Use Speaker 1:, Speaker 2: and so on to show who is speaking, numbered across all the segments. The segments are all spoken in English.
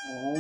Speaker 1: O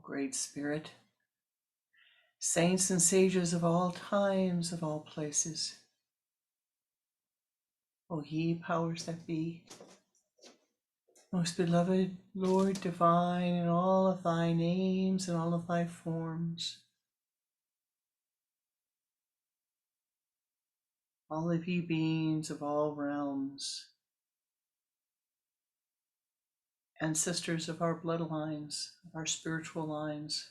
Speaker 1: Great Spirit, saints and sages of all times, of all places, O ye powers that be, most beloved Lord divine, in all of thy names and all of thy forms, all of ye beings of all realms, ancestors of our bloodlines, of our spiritual lines,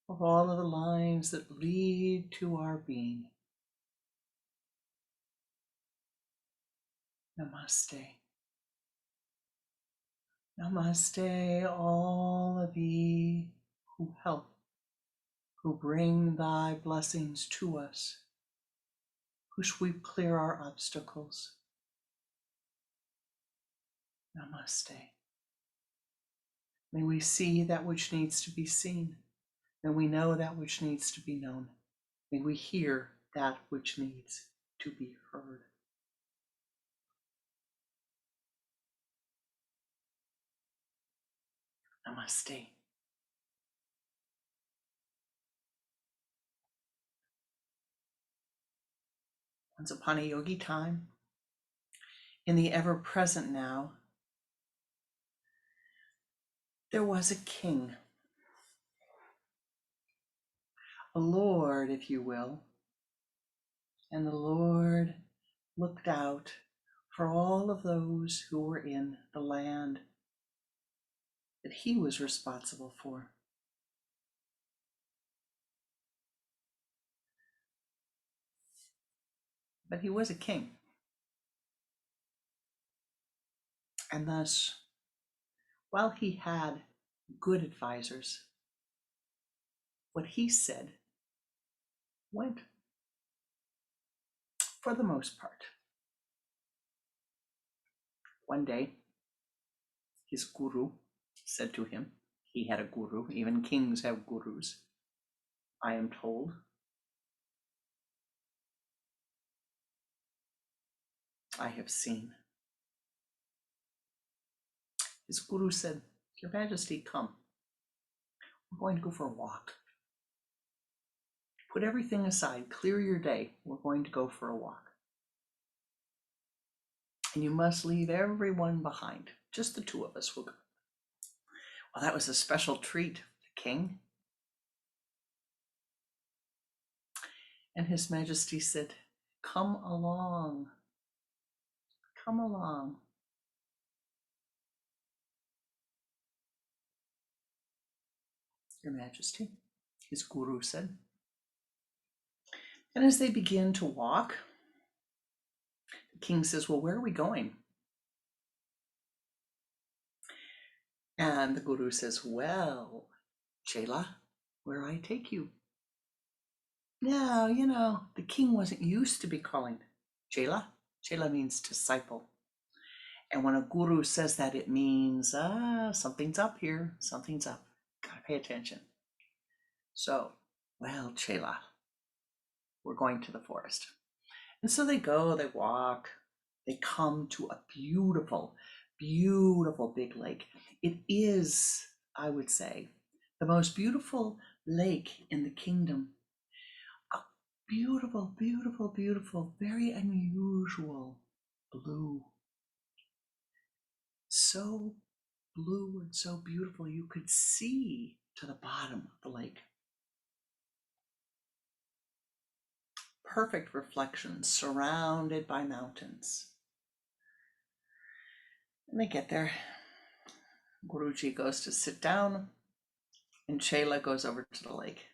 Speaker 1: of all of the lines that lead to our being. Namaste. Namaste, all of ye who help, who bring thy blessings to us, who sweep clear our obstacles. Namaste. May we see that which needs to be seen. May we know that which needs to be known. May we hear that which needs to be heard. Namaste. Once upon a yogi time, in the ever-present now, there was a king, a lord, if you will, And the Lord looked out for all of those who were in the land that he was responsible for. But he was a king. And thus, while he had good advisors, what he said went, for the most part. One day, his guru said to him, he had a guru, even kings have gurus, I am told. I have seen. His guru said, Your Majesty, come. We're going to go for a walk. Put everything aside, clear your day. We're going to go for a walk. And you must leave everyone behind. Just the two of us will go. Well, that was a special treat, the king. And His Majesty said, Come along. Come along. Your Majesty, his guru said. And as they begin to walk, the king says, Well, where are we going? And the guru says, Well, Chela, where I take you. Now, the king wasn't used to be calling Chela. Chela means disciple. And when a guru says that, it means something's up here. Something's up. Gotta pay attention. So, well, Chela, we're going to the forest. And so they go, they walk, they come to a beautiful, beautiful big lake. It is, I would say, the most beautiful lake in the kingdom. A beautiful, beautiful, beautiful, very unusual blue. So blue and so beautiful you could see to the bottom of the lake. Perfect reflection, surrounded by mountains. And they get there. Guruji goes to sit down, and Chela goes over to the lake.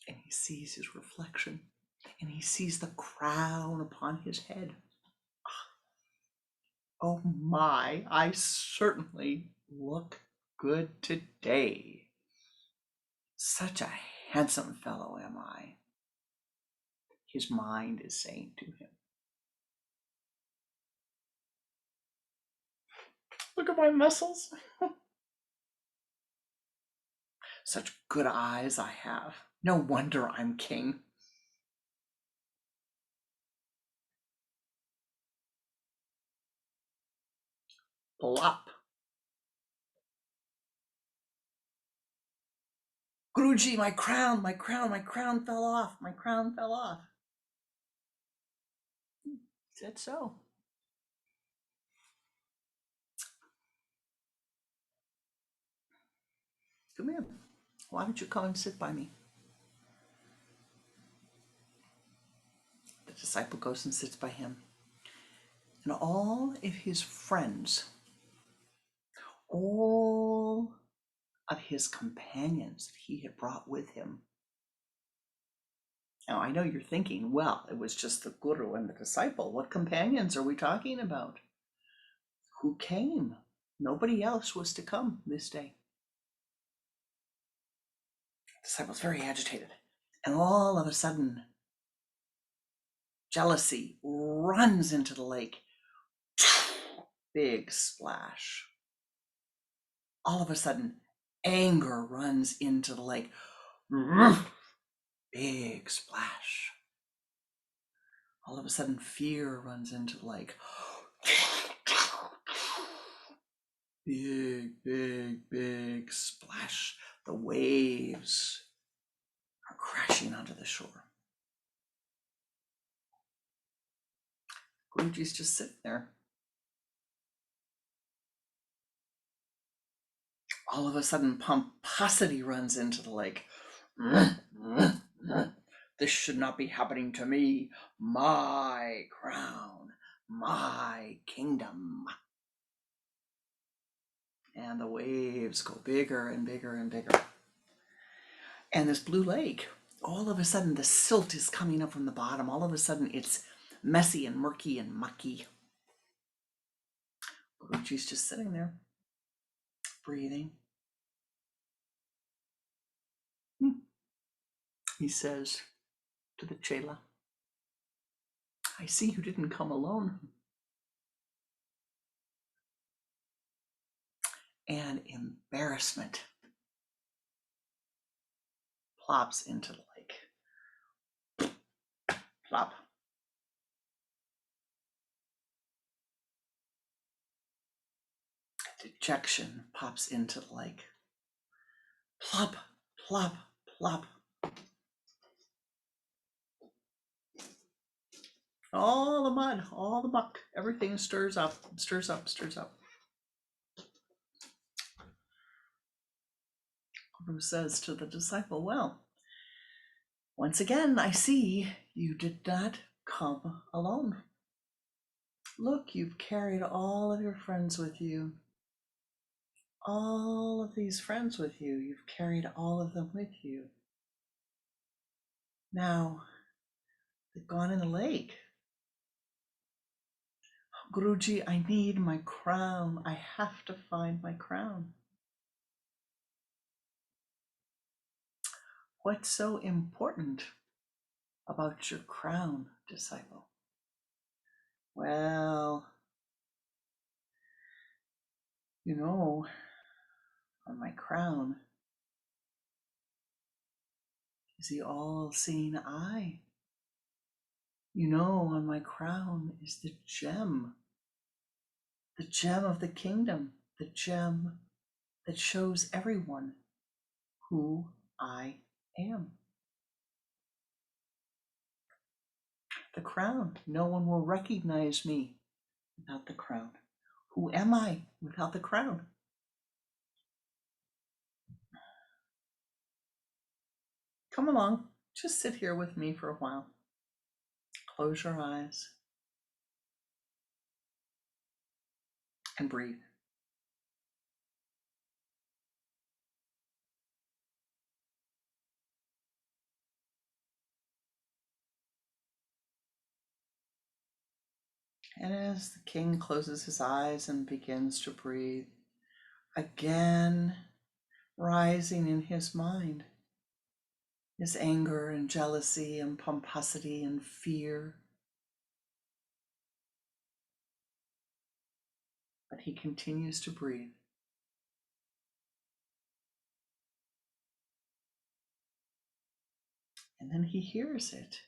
Speaker 1: And he sees his reflection, and he sees the crown upon his head. Oh my, I certainly look good today. Such a handsome fellow am I. His mind is saying to him. Look at my muscles. Such good eyes I have. No wonder I'm king. Plop. Guruji, my crown fell off. My crown fell off. He said so. Come here. Why don't you come and sit by me? The disciple goes and sits by him. And all of his friends, all of his companions that he had brought with him. Now, I know you're thinking, well, it was just the guru and the disciple. What companions are we talking about? Who came? Nobody else was to come this day. The disciple's very agitated. And all of a sudden, jealousy runs into the lake. Big splash. All of a sudden, anger runs into the lake. Big splash. All of a sudden, fear runs into the lake. Big, big, big splash. The waves are crashing onto the shore. Guruji's just sitting there. All of a sudden, pomposity runs into the lake. This should not be happening to me. My crown, my kingdom. And the waves go bigger and bigger and bigger. And this blue lake, all of a sudden the silt is coming up from the bottom. All of a sudden it's messy and murky and mucky. Guruji's just sitting there, breathing. He says to the chela, I see you didn't come alone. And embarrassment plops into the lake. Plop. Dejection pops into the lake. Plop, plop, plop. All the mud, all the muck, everything stirs up, stirs up, stirs up. Guru says to the disciple, well, once again, I see you did not come alone. Look, you've carried all of your friends with you. All of these friends with you. You've carried all of them with you. Now, they've gone in the lake. Guruji, I need my crown. I have to find my crown. What's so important about your crown, disciple? Well, you know, on my crown is the all-seeing eye. You know, on my crown is the gem of the kingdom, the gem that shows everyone who I am. The crown. No one will recognize me without the crown. Who am I without the crown? Come along, just sit here with me for a while. Close your eyes and breathe. And as the king closes his eyes and begins to breathe, again rising in his mind is anger and jealousy and pomposity and fear. But he continues to breathe. And then he hears it.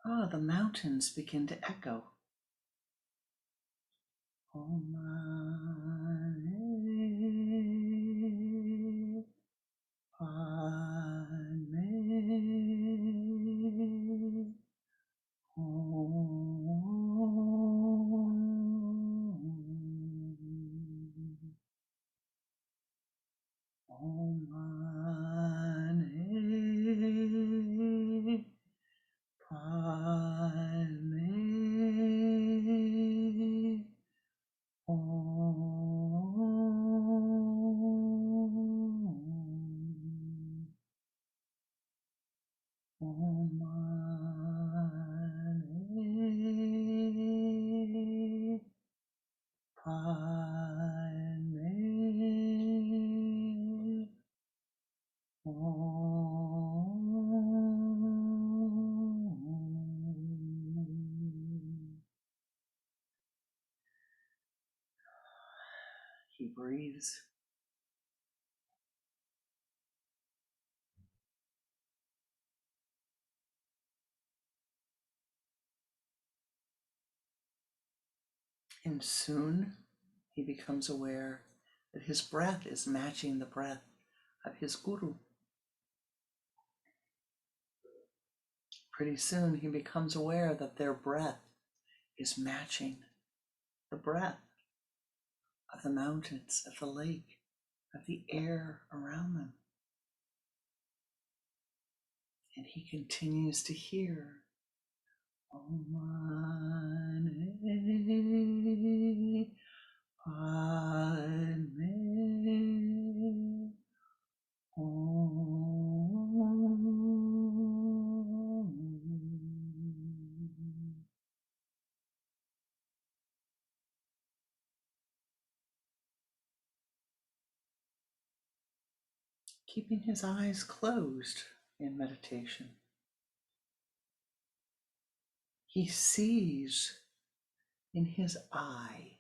Speaker 1: Ah, the mountains begin to echo. Om Mani Padme Om Mani Padme Om Mani Padme He breathes. And soon he becomes aware that his breath is matching the breath of his guru. Pretty soon he becomes aware that their breath is matching the breath of the mountains, of the lake, of the air around them. And he continues to hear Om Mani Padme Om. Keeping his eyes closed in meditation, he sees in his eye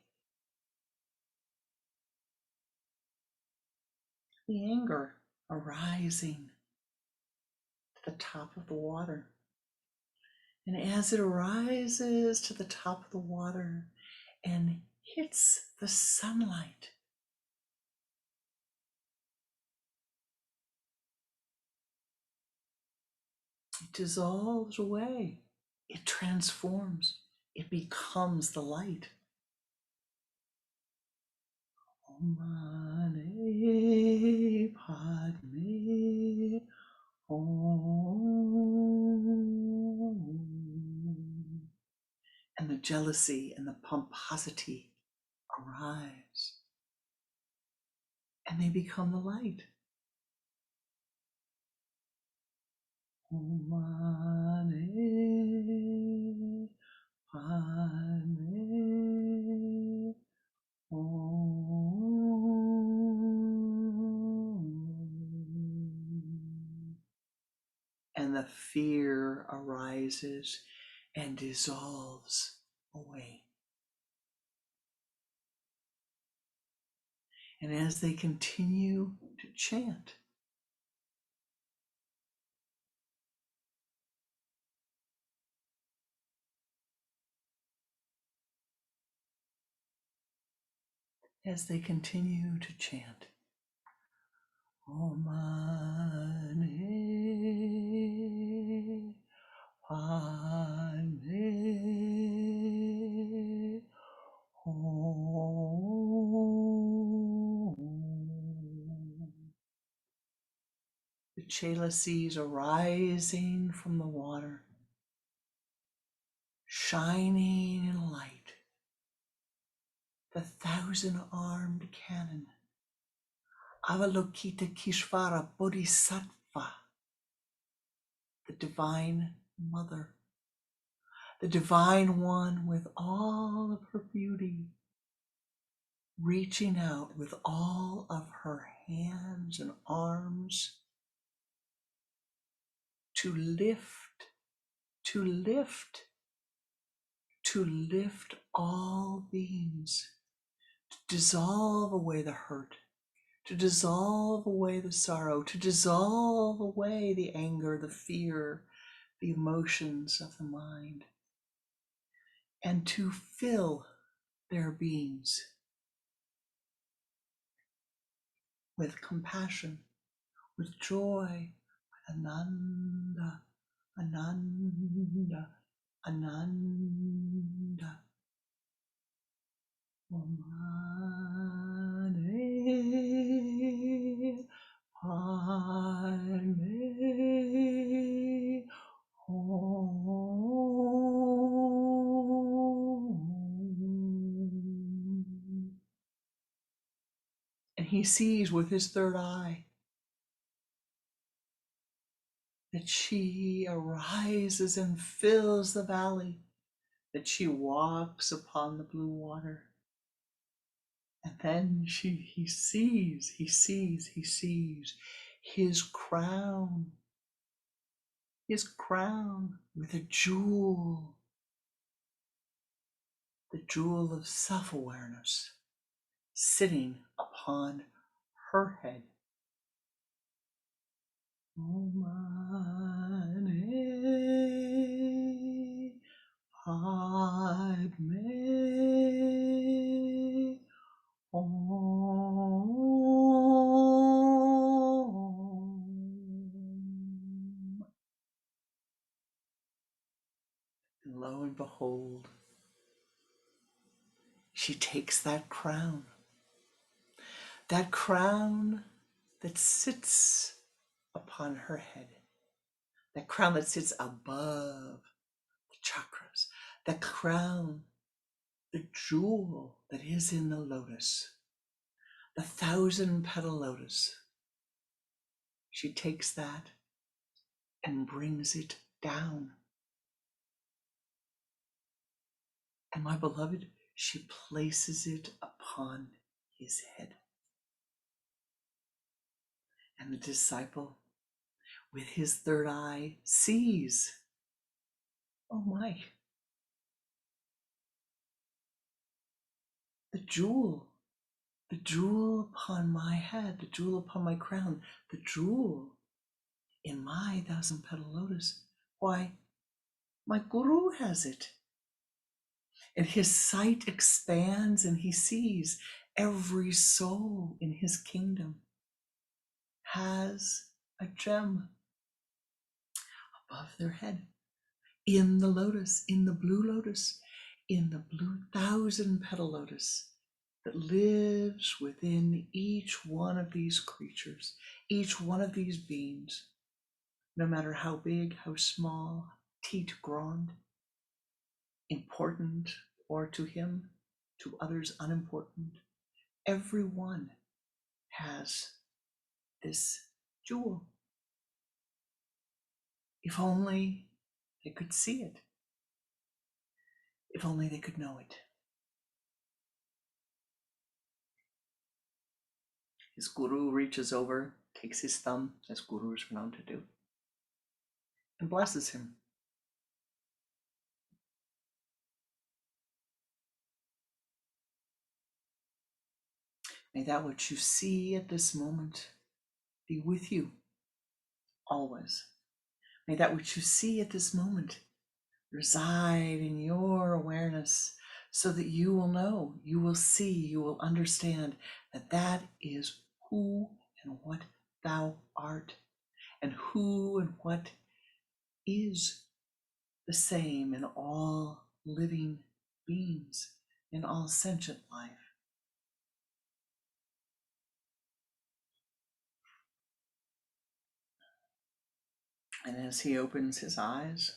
Speaker 1: the anger arising to the top of the water. And as it arises to the top of the water and hits the sunlight, it dissolves away. It transforms. It becomes the light. Om Mani Padme Om. And the jealousy and the pomposity arise. And they become the light. Om Mani Padme Om. And the fear arises and dissolves away. And as they continue to chant, Om Mani Padme Om. The chalices arising from the water, shining in light, the 1,000-armed cannon, Avalokita Kishvara Bodhisattva, the Divine Mother, the Divine One with all of her beauty, reaching out with all of her hands and arms to lift, to lift, to lift all beings, to dissolve away the hurt, to dissolve away the sorrow, to dissolve away the anger, the fear, the emotions of the mind, and to fill their beings with compassion, with joy, with Ananda, Ananda, Ananda. Om Mani Padme Om. And he sees with his third eye that she arises and fills the valley, that she walks upon the blue water. And then he sees his crown with a jewel, the jewel of self-awareness, sitting upon her head. Om Mani Padme Om. And lo and behold, she takes that crown that sits upon her head, that crown that sits above the chakras, that crown, the jewel that is in the lotus, the 1,000-petal lotus. She takes that and brings it down. And my beloved, she places it upon his head. And the disciple, with his third eye, sees, oh my, the jewel upon my head, the jewel upon my crown, the jewel in my 1,000-petal lotus. Why, my guru has it. And his sight expands and he sees every soul in his kingdom has a gem above their head, in the lotus, in the blue lotus, in the blue 1,000-petal lotus that lives within each one of these creatures, each one of these beings, no matter how big, how small, petit, grand, important, or to him, to others unimportant. Everyone has this jewel. If only they could see it. If only they could know it. His guru reaches over, takes his thumb, as gurus are known to do, and blesses him. May that which you see at this moment be with you always. May that which you see at this moment reside in your awareness so that you will know, you will see, you will understand that that is who and what thou art, and who and what is the same in all living beings, in all sentient life. And as he opens his eyes,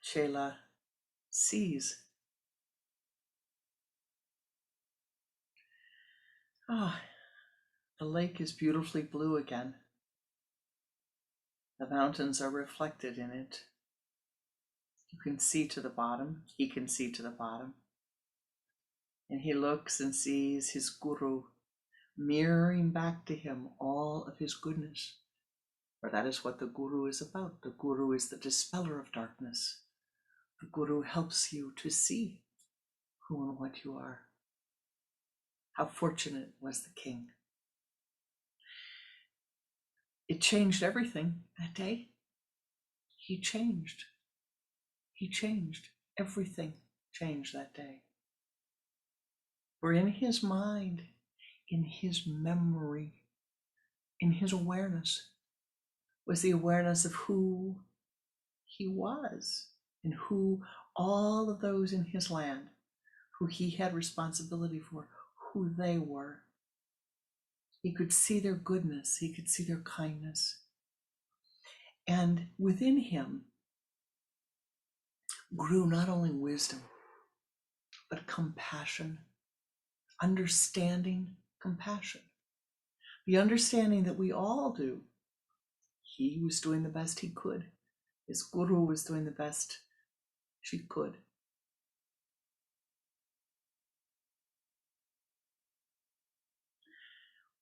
Speaker 1: Chela sees, the lake is beautifully blue again. The mountains are reflected in it. You can see to the bottom, he can see to the bottom. And he looks and sees his guru mirroring back to him all of his goodness. For that is what the guru is about. The guru is the dispeller of darkness. The guru helps you to see who and what you are. How fortunate was the king. It changed everything that day. He changed. He changed. Everything changed that day. For in his mind, in his memory, in his awareness, was the awareness of who he was and who all of those in his land, who he had responsibility for, who they were. He could see their goodness, he could see their kindness. And within him grew not only wisdom, but compassion, understanding, compassion. The understanding that we all do. He was doing the best he could. His guru was doing the best she could.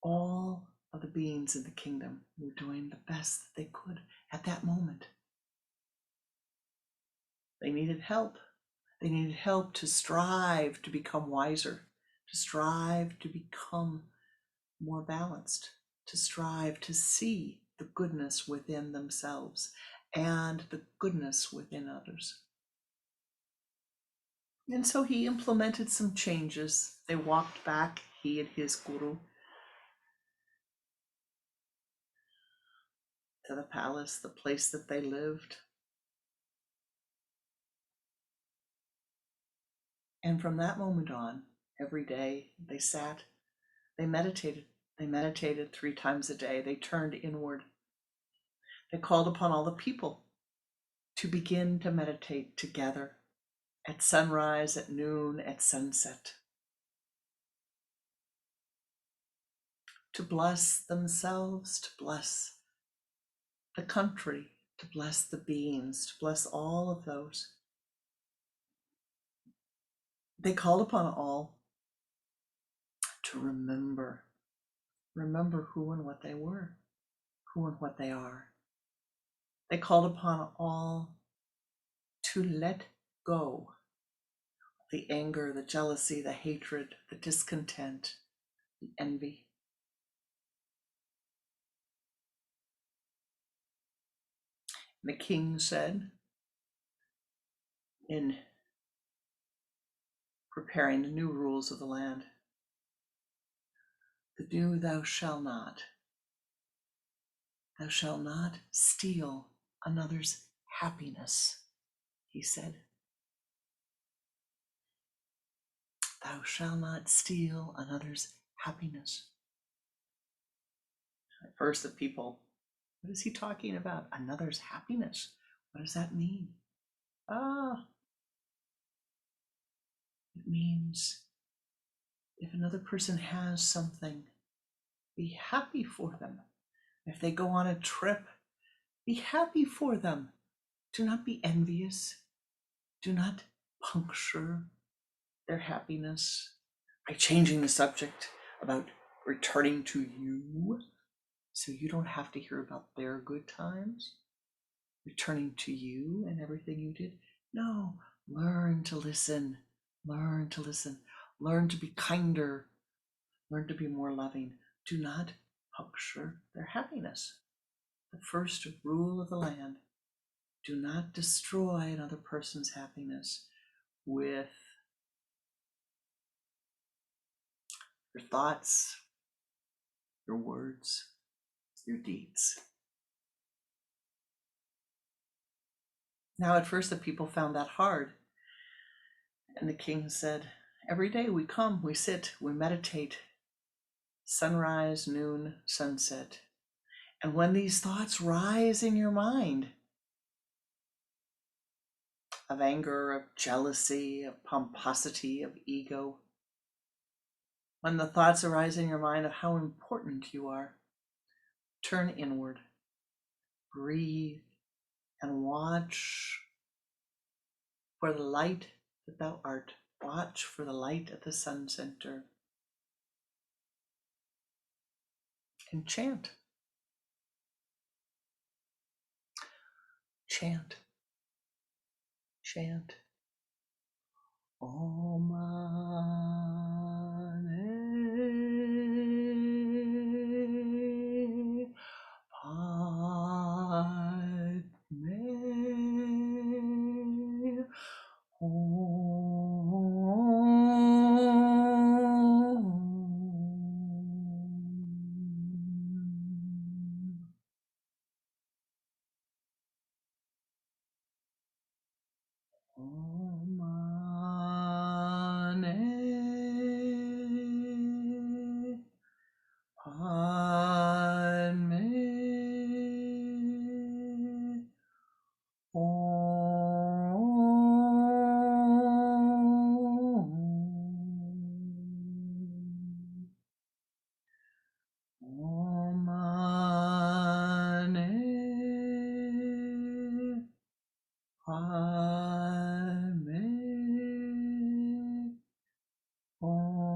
Speaker 1: All of the beings in the kingdom were doing the best that they could at that moment. They needed help. They needed help to strive to become wiser, to strive to become more balanced, to strive to see the goodness within themselves and the goodness within others. And so he implemented some changes. They walked back, he and his guru, to the palace, the place that they lived. And from that moment on, every day they sat, they meditated. They meditated 3 times a day. They turned inward. They called upon all the people to begin to meditate together at sunrise, at noon, at sunset, to bless themselves, to bless the country, to bless the beings, to bless all of those. They called upon all to remember who and what they were, who and what they are. They called upon all to let go the anger, the jealousy, the hatred, the discontent, the envy. The king said, in preparing the new rules of the land, the new thou shalt not steal another's happiness, he said. Thou shalt not steal another's happiness. At first the people, what is he talking about? Another's happiness? What does that mean? It means if another person has something, be happy for them. If they go on a trip, be happy for them. Do not be envious. Do not puncture their happiness by changing the subject about returning to you so you don't have to hear about their good times. Returning to you and everything you did. No, learn to listen. Learn to listen. Learn to be kinder. Learn to be more loving. Do not puncture their happiness. The first rule of the land: do not destroy another person's happiness with your thoughts, your words, your deeds. Now, at first, the people found that hard. And the king said, every day we come, we sit, we meditate, sunrise, noon, sunset. And when these thoughts rise in your mind of anger, of jealousy, of pomposity, of ego, when the thoughts arise in your mind of how important you are, turn inward, breathe, and watch for the light that thou art. Watch for the light at the sun center. And chant. Chant. Chant. Om Mani Padme Om Mani Padme Om Mani Padme Om.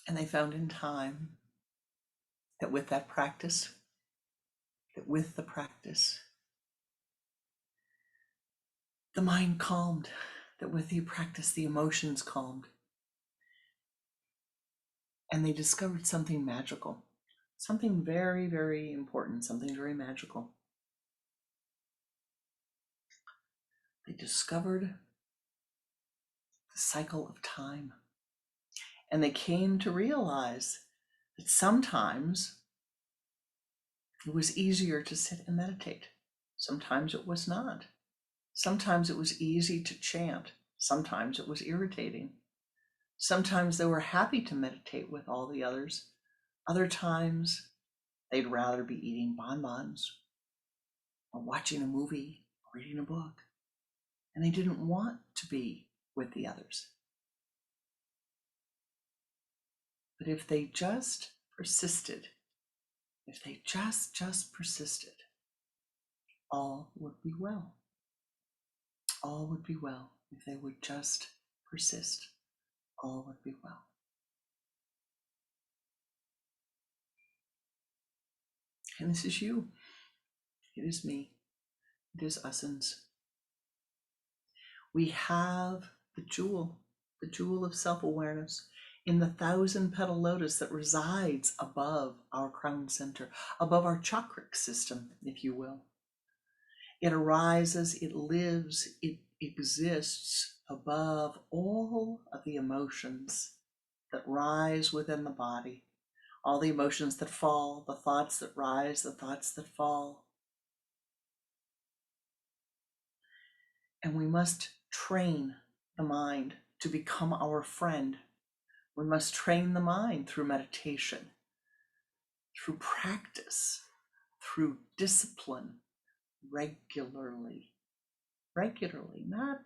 Speaker 1: And they found in time that with that practice, the mind calmed, that with the practice, the emotions calmed. And they discovered something magical, something very, very important, something very magical. They discovered the cycle of time. And they came to realize that sometimes it was easier to sit and meditate. Sometimes it was not. Sometimes it was easy to chant. Sometimes it was irritating. Sometimes they were happy to meditate with all the others. Other times they'd rather be eating bonbons or watching a movie or reading a book. And they didn't want to be with the others. But if they just persisted, if they just persisted, all would be well. All would be well if they would just persist. All would be well. And this is you. It is me. It is us'ns. We have the jewel of self-awareness in the 1,000-petal lotus that resides above our crown center, above our chakric system, if you will. It arises, it lives, it exists above all of the emotions that rise within the body, all the emotions that fall, the thoughts that rise, the thoughts that fall. And we must train the mind to become our friend. We must train the mind through meditation, through practice, through discipline, regularly, not,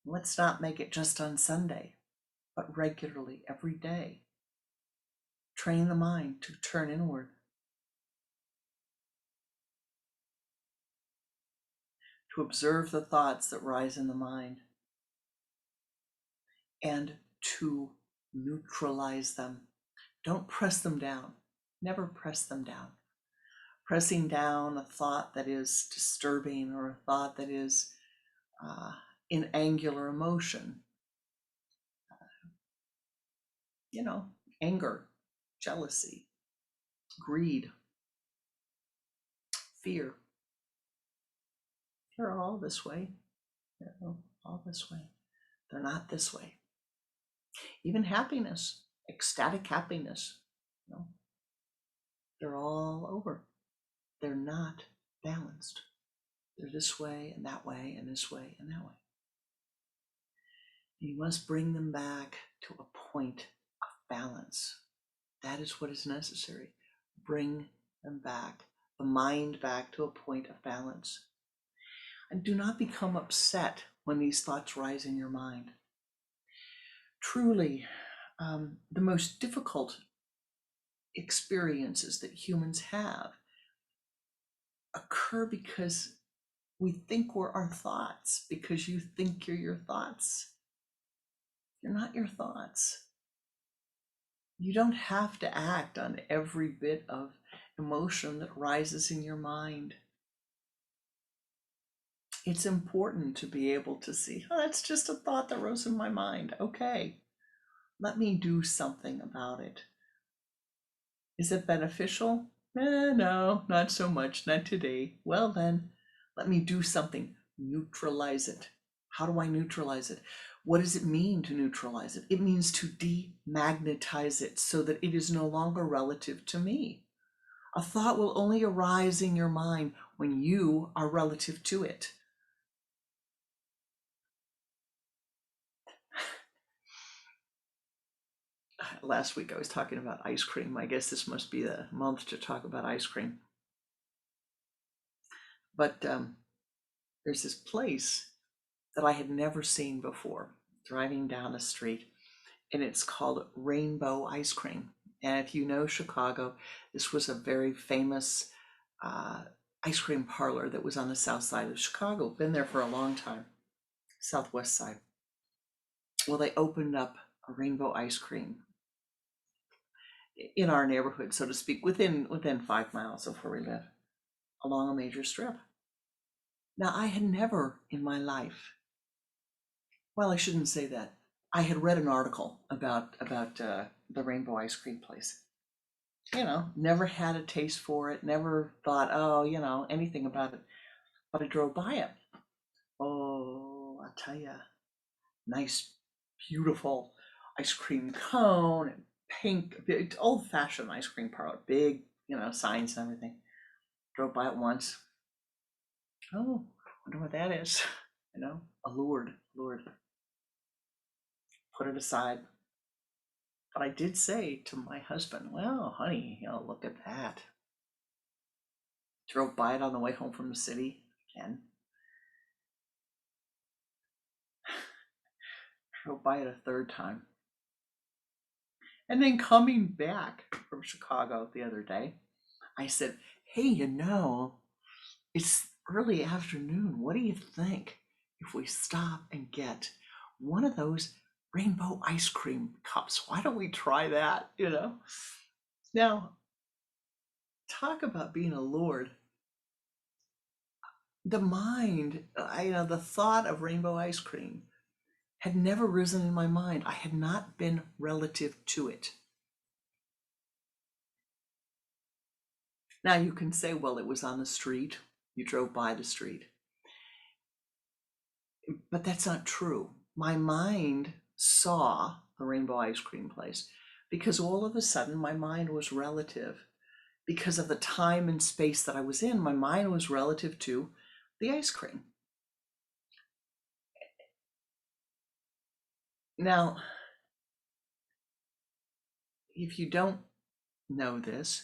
Speaker 1: let's not make it just on Sunday, but regularly, every day. Train the mind to turn inward, to observe the thoughts that rise in the mind, and to neutralize them. Don't press them down. Never press them down. Pressing down a thought that is disturbing or a thought that is in angular emotion, anger, jealousy, greed, fear. They're all this way. They're all this way. They're not this way. Even happiness, ecstatic happiness, they're all over. They're not balanced. They're this way and that way and this way and that way. You must bring them back to a point of balance. That is what is necessary. Bring them back, the mind back to a point of balance. And do not become upset when these thoughts rise in your mind. Truly, the most difficult experiences that humans have occur because we think we're our thoughts, because you think you're your thoughts. You're not your thoughts. You don't have to act on every bit of emotion that rises in your mind. It's important to be able to see, that's just a thought that rose in my mind. Okay, let me do something about it. Is it beneficial? No, not so much, not today. Well then, let me do something, neutralize it. How do I neutralize it? What does it mean to neutralize it? It means to demagnetize it so that it is no longer relative to me. A thought will only arise in your mind when you are relative to it. Last week I was talking about ice cream. I guess this must be the month to talk about ice cream. But there's this place that I had never seen before, driving down a street, and it's called Rainbow Ice Cream. And if you know Chicago, this was a very famous ice cream parlor that was on the south side of Chicago. Been there for a long time, southwest side. Well, they opened up a Rainbow Ice Cream in our neighborhood, so to speak, within 5 miles of where we live, along a major strip. Now, I had never in my life, well, I shouldn't say that. I had read an article about the Rainbow Ice Cream place. Never had a taste for it, never thought, anything about it. But I drove by it. Oh, I'll tell you, nice, beautiful ice cream cone and pink, old-fashioned ice cream parlor, big, signs and everything. Drove by it once. Oh, wonder what that is. Allured. Put it aside. But I did say to my husband, well, honey, look at that. Drove by it on the way home from the city again. Drove by it a third time. And then coming back from Chicago the other day, I said, hey, it's early afternoon. What do you think if we stop and get one of those rainbow ice cream cups? Why don't we try that? Now, talk about being allured. The mind, the thought of rainbow ice cream had never risen in my mind. I had not been relative to it. Now you can say, well, it was on the street. You drove by the street. But that's not true. My mind saw the rainbow ice cream place because all of a sudden my mind was relative. Because of the time and space that I was in, my mind was relative to the ice cream. Now, if you don't know this,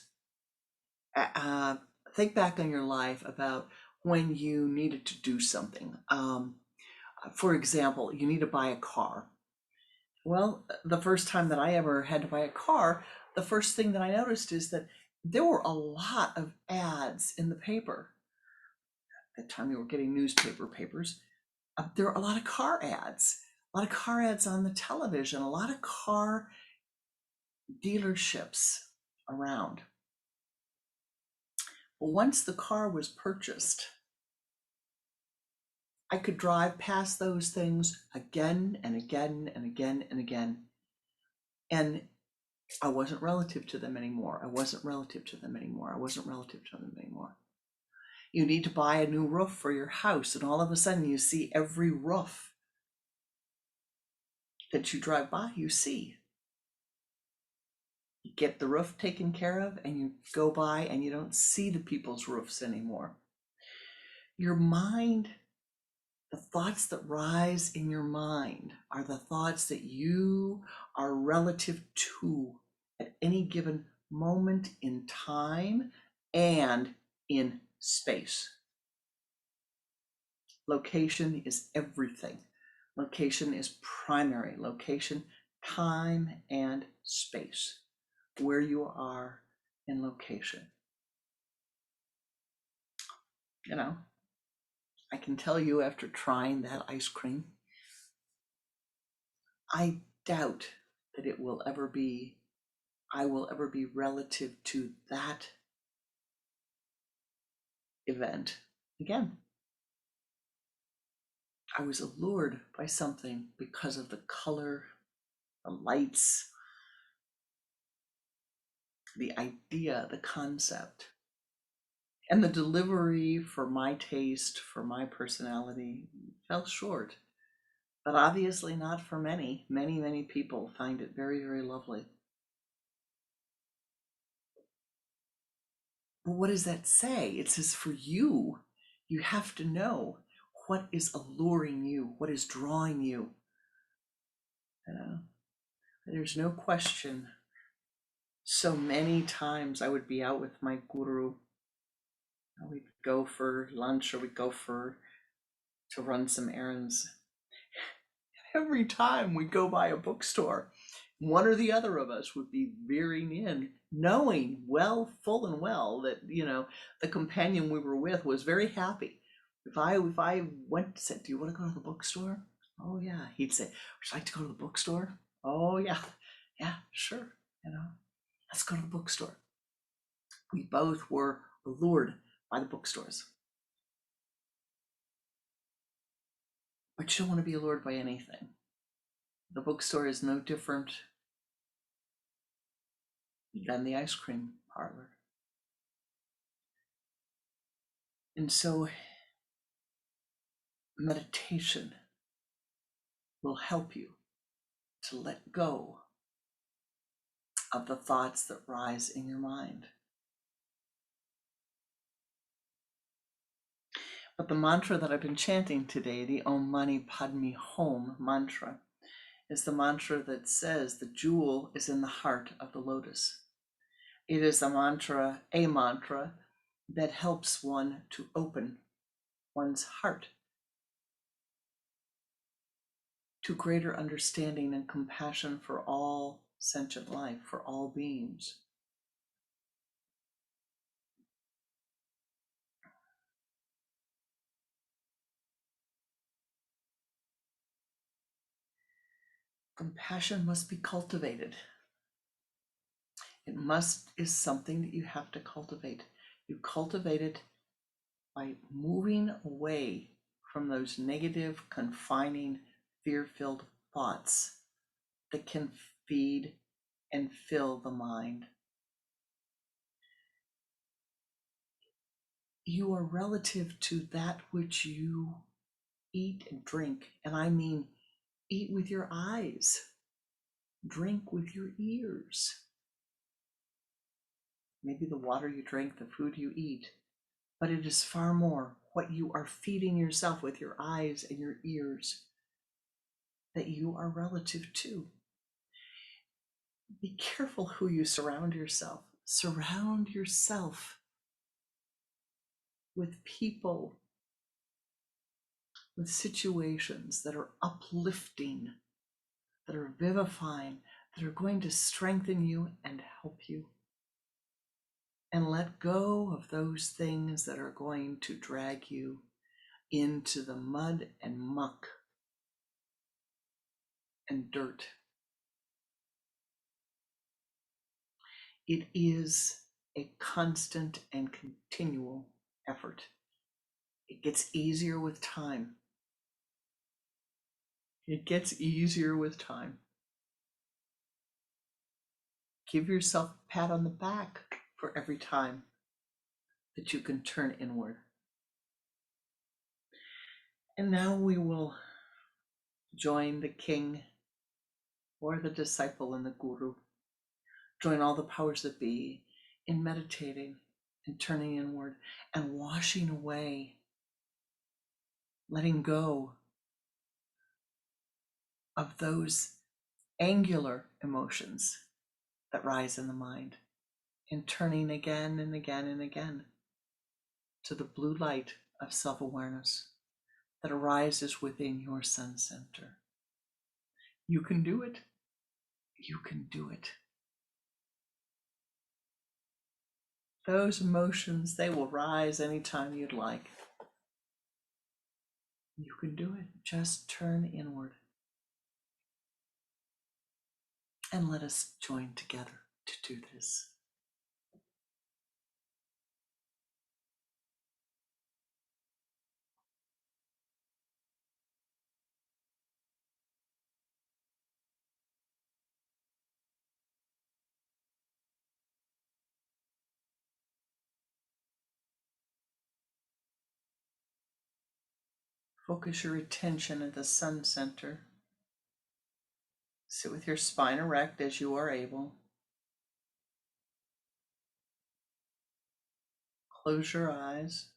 Speaker 1: think back on your life about when you needed to do something. For example, you need to buy a car. Well, the first time that I ever had to buy a car, the first thing that I noticed is that there were a lot of ads in the paper. At the time, you were getting papers. There were a lot of car ads, a lot of car ads on the television, a lot of car dealerships around. Well, once the car was purchased, I could drive past those things again and again and again and again. And I wasn't relative to them anymore. You need to buy a new roof for your house, and all of a sudden you see every roof that you drive by, you see. You get the roof taken care of, and you go by and you don't see the people's roofs anymore. Your mind, the thoughts that rise in your mind are the thoughts that you are relative to at any given moment in time and in space. Location is everything. Location is primary. Location, time, and space. Where you are in location. I can tell you after trying that ice cream, I doubt that I will ever be relative to that event again. I was allured by something because of the color, the lights, the idea, the concept. And the delivery for my taste, for my personality, fell short. But obviously not for many. Many people find it very, very lovely. But what does that say? It says for you, you have to know what is alluring you, what is drawing you. There's no question. So many times I would be out with my guru. We'd go for lunch or we'd go to run some errands. Every time we go by a bookstore, one or the other of us would be veering in, knowing full and well that the companion we were with was very happy. If I went and said, "Do you want to go to the bookstore?" "Oh yeah," he'd say, "Would you like to go to the bookstore?" "Oh yeah, sure." Let's go to the bookstore. We both were allured by the bookstores. But you don't want to be allured by anything. The bookstore is no different than the ice cream parlor. And so meditation will help you to let go of the thoughts that rise in your mind. But the mantra that I've been chanting today, the Om Mani Padme Hum mantra, is the mantra that says the jewel is in the heart of the lotus. It is a mantra that helps one to open one's heart to greater understanding and compassion for all sentient life, for all beings. Compassion must be cultivated. It is something that you have to cultivate. You cultivate it by moving away from those negative, confining, fear-filled thoughts that can feed and fill the mind. You are relative to that which you eat and drink, and I mean eat with your eyes, drink with your ears. Maybe the water you drink, the food you eat, but it is far more what you are feeding yourself with your eyes and your ears that you are relative to. Be careful who you surround yourself. Surround yourself with people, with situations that are uplifting, that are vivifying, that are going to strengthen you and help you. And let go of those things that are going to drag you into the mud and muck and dirt. It is a constant and continual effort. It gets easier with time. It gets easier with time. Give yourself a pat on the back for every time that you can turn inward. And now we will join the king or the disciple and the guru. Join all the powers that be in meditating and turning inward and washing away, letting go of those angular emotions that rise in the mind, and turning again and again and again to the blue light of self-awareness that arises within your sun center. You can do it. You can do it. Those emotions, they will rise anytime you'd like. You can do it. Just turn inward. And let us join together to do this. Focus your attention at the sun center. Sit with your spine erect as you are able. Close your eyes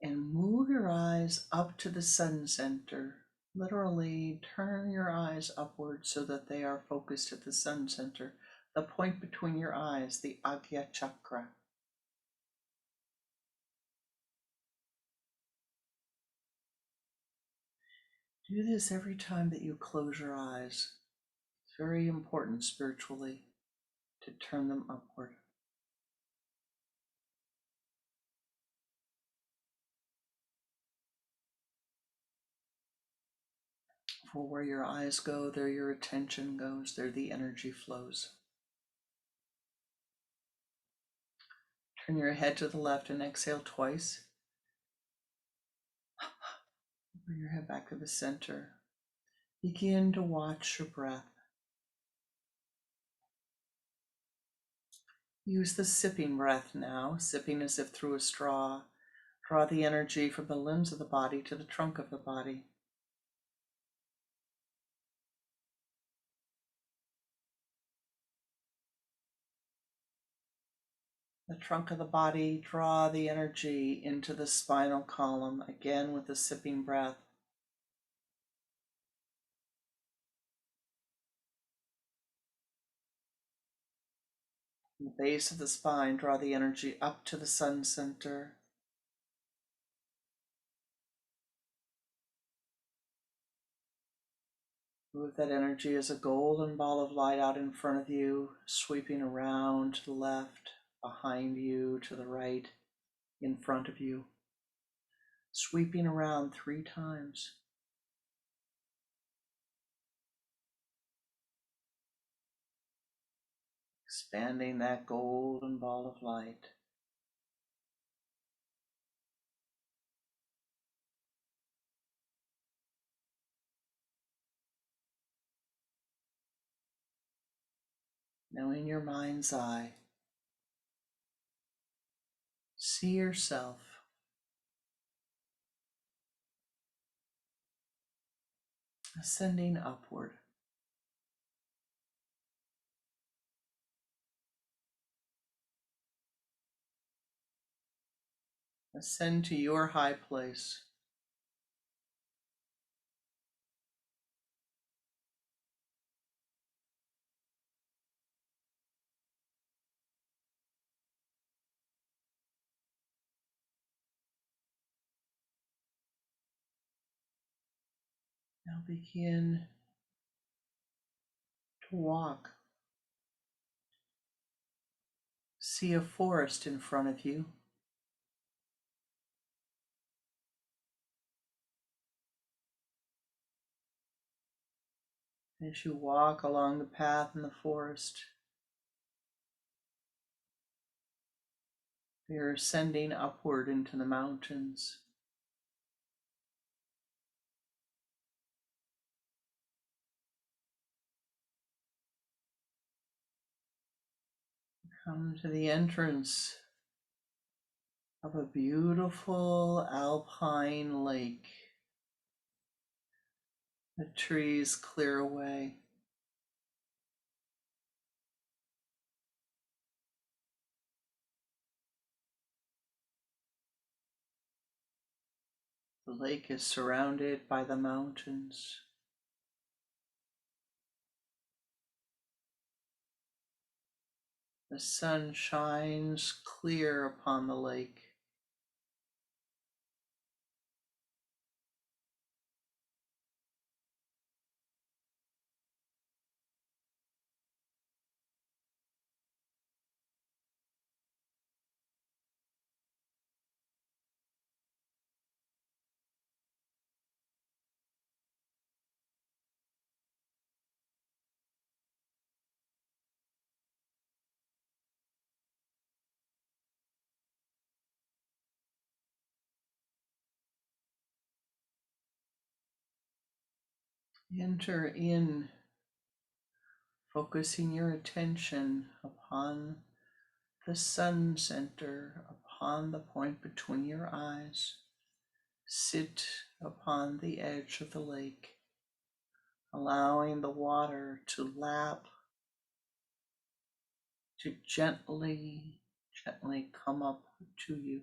Speaker 1: and move your eyes up to the sun center. Literally turn your eyes upward so that they are focused at the sun center, the point between your eyes, the Agya chakra. Do this every time that you close your eyes. It's very important spiritually to turn them upward. For where your eyes go, there your attention goes, there the energy flows. Turn your head to the left and exhale twice. Bring your head back to the center. Begin to watch your breath. Use the sipping breath now, sipping as if through a straw, Draw the energy from the limbs of the body to the trunk of the body. The trunk of the body, draw the energy into the spinal column, again with a sipping breath. From the base of the spine, draw the energy up to the sun center. Move that energy as a golden ball of light out in front of you, sweeping around to the left, behind you, to the right, in front of you. Sweeping around 3 times. Expanding that golden ball of light. Now in your mind's eye, see yourself ascending upward. Ascend to your high place. Now begin to walk. See a forest in front of you. As you walk along the path in the forest, you're ascending upward into the mountains. Come to the entrance of a beautiful alpine lake. The trees clear away. The lake is surrounded by the mountains. The sun shines clear upon the lake. Enter in, focusing your attention upon the sun center, upon the point between your eyes. Sit upon the edge of the lake, allowing the water to lap, to gently come up to you.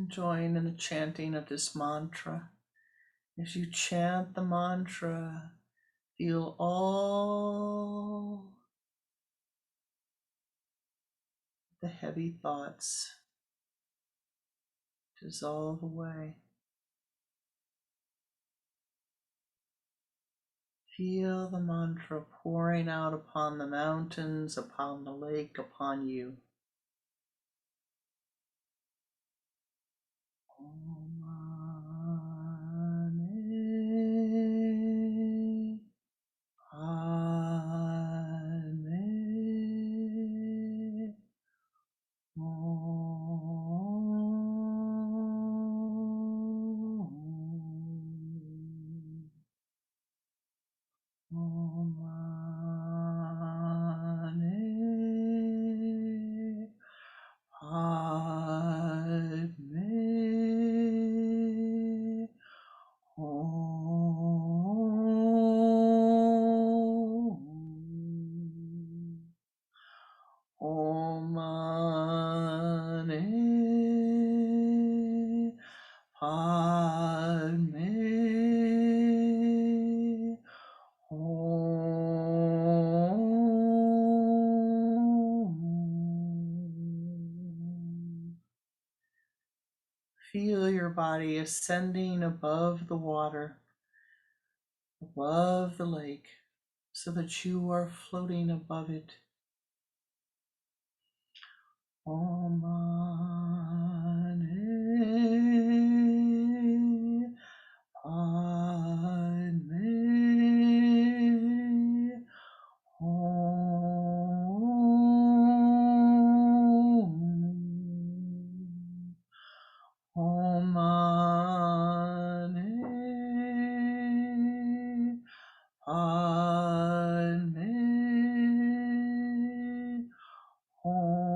Speaker 1: Join in the chanting of this mantra. As you chant the mantra, feel all the heavy thoughts dissolve away. Feel the mantra pouring out upon the mountains, upon the lake, upon you. Feel your body ascending above the water, above the lake, so that you are floating above it. Om Mani Padme Hum. Om Mani Padme Hum.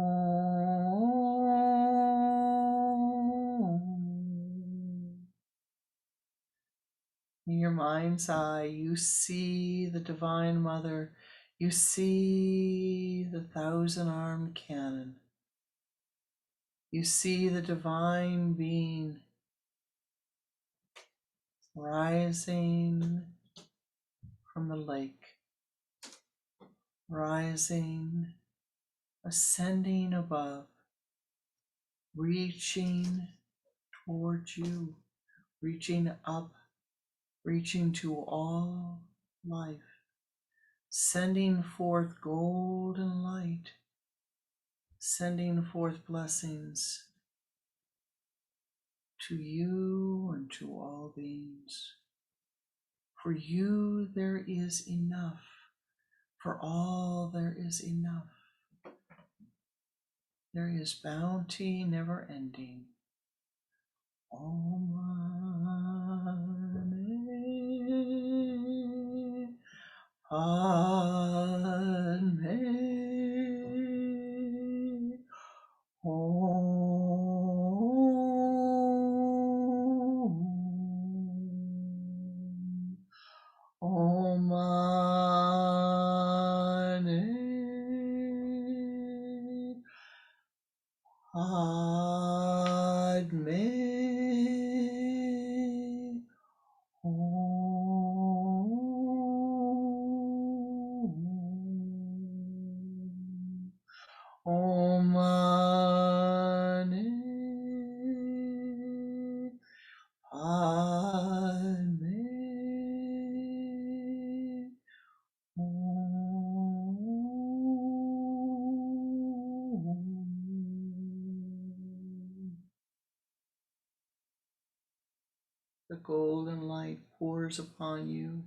Speaker 1: In your mind's eye, you see the Divine Mother. You see the 1,000-armed cannon. You see the Divine Being rising from the lake, rising, ascending above, reaching towards you, reaching up, reaching to all life, sending forth golden light, sending forth blessings to you and to all beings. For you there is enough. For all there is enough. There is bounty never ending. Om Mani Padme Hum. Om Mani Padme Hum. Om Mani Padme Hum. The golden light pours upon you,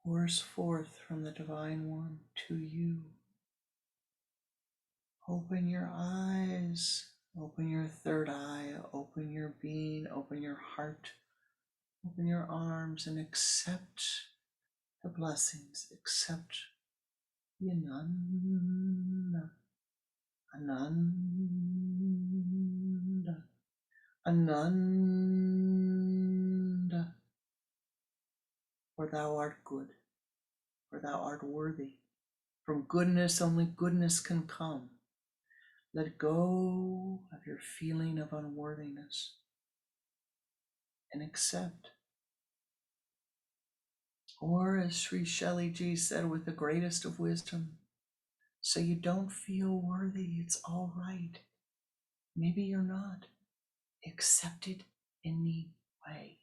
Speaker 1: pours forth from the Divine One to you. Open your eyes, open your third eye, open your being, open your heart, open your arms, and accept the blessings, accept the Ananda, Ananda, Ananda. For thou art good, for thou art worthy. From goodness only goodness can come. Let go of your feeling of unworthiness and accept. Or as Sri Shelley Ji said with the greatest of wisdom, so you don't feel worthy, it's all right. Maybe you're not. Accept it anyway.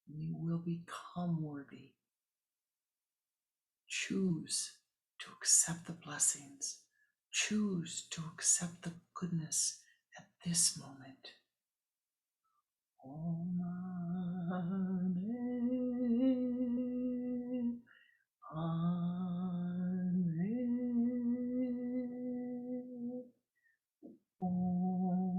Speaker 1: You will become worthy. Choose to accept the blessings. Choose to accept the goodness at this moment. Om Mani Padme Hum.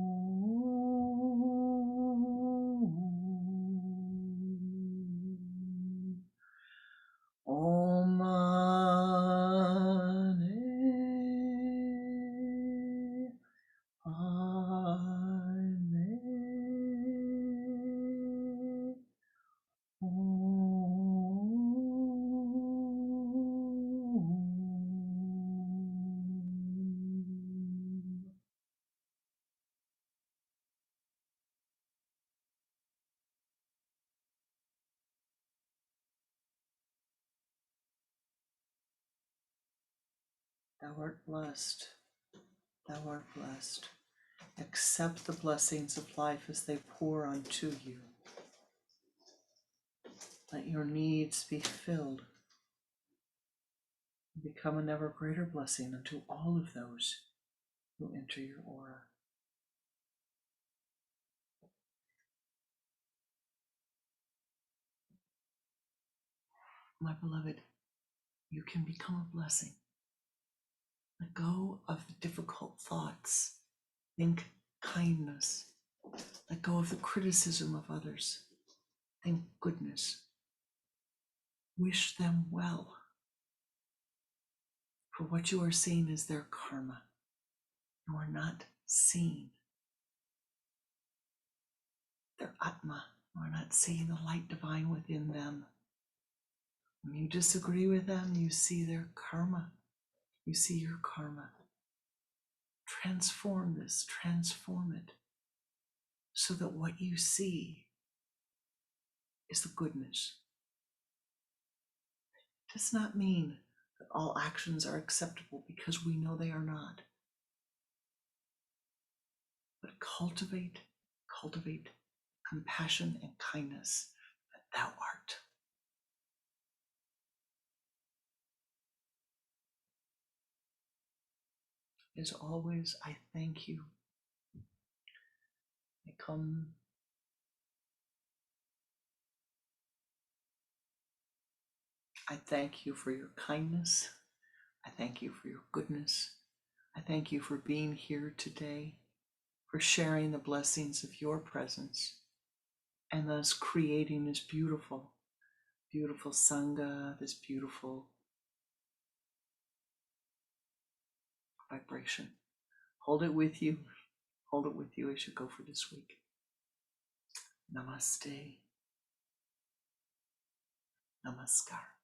Speaker 1: Om Mani Padme Hum. Thou art blessed. Thou art blessed. Accept the blessings of life as they pour onto you. Let your needs be filled and become an ever greater blessing unto all of those who enter your aura. My beloved, you can become a blessing. Let go of the difficult thoughts. Think kindness. Let go of the criticism of others. Think goodness. Wish them well. For what you are seeing is their karma. You are not seeing their atma. You are not seeing the light divine within them. When you disagree with them, you see their karma. You see your karma. Transform this, transform it, so that what you see is the goodness. It does not mean that all actions are acceptable, because we know they are not. But cultivate compassion and kindness that thou art. As always, I thank you. I thank you for your kindness. I thank you for your goodness. I thank you for being here today, for sharing the blessings of your presence, and thus creating this beautiful, beautiful Sangha, this beautiful vibration. Hold it with you. Hold it with you as you go for this week. Namaste. Namaskar.